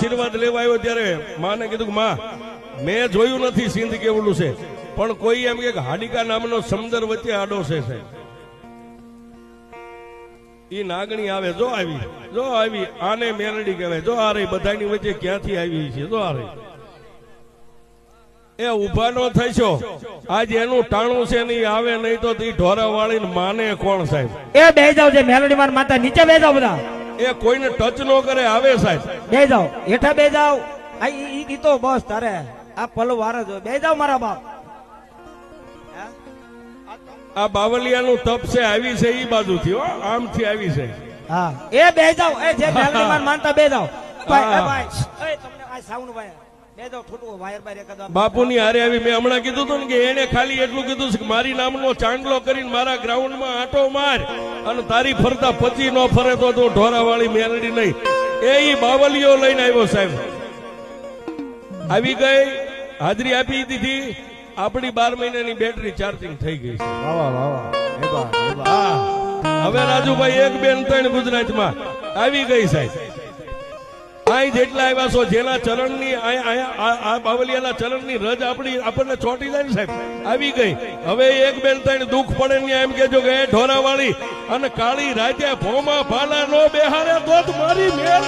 આશીર્વાદ લેવા આવ્યો ત્યારે માને કીધું કે માં મેં જોયું નથી સિંધ કેવડું છે, પણ કોઈ એમ કે હાડિકા નામનો સમંદર વચ્ચે આડો છે સાહેબ. ઈ નાગણી આવે, જો આવી આને મેલડી કહેવાય. જો આ રહી બધાની વચ્ચે ક્યાંથી આવી છે, જો આ રહી. એ ઉભા નો થઈશો, આજ એનું ટાણું છે નહીં, આવે નહીં તો ઢોરા વાળી માને કોણ સાહેબ? એ બે જાવ છે મેલડી માર માતા, નીચે બે જાવ બધા. એ કોઈને ટચ નો કરે, આવે સાહેબ. બે જાવ, હેઠા બે જાવ. આ ઈ તો બસ તારે આ પલો વાર જ બે જાવ મારા બાપ. આ બાવલિયાનું તપ છે, આવી છે ઈ બાજુથી, હો આમથી આવી છે. હા એ બે જાવ, એ જે મેલડી માર માનતા બે જાવ. ભાઈ ભાઈ એ તમને આ સાઉન્ડ ભાઈ બાપુની હારે આવી. મેં હમણાં કીધું હતું ને કે એને ખાલી એટલું કીધું છે કે મારી નામનો ચાંદલો કરીને મારા ગ્રાઉન્ડમાં આંટો માર, અને તારી ફરતા પચી નો ફરે તો તું ઢોરાવાળી મેલડી નહીં. એ બાવલીઓ લઈને આવ્યો સાહેબ. આવી ગઈ, હાજરી આપી દીધી, આપણી 12 મહિનાની બેટરી ચાર્જિંગ થઈ ગઈ છે. હવે રાજુભાઈ 1 2 3 ગુજરાતમાં આવી ગઈ સાહેબ. અહીં જેટલા આવ્યા છો, જેના ચરણની આ બાવલિયાના ચરણની રજ આપણને ચોંટી જાય ને સાહેબ, આવી ગઈ. હવે 1 2 3 દુઃખ પડે ને એમ કેજો કે ઢોરાવાળી અને કાળી રાતે ભોમાં ભાલા નો બેહારે તો મારી મેલ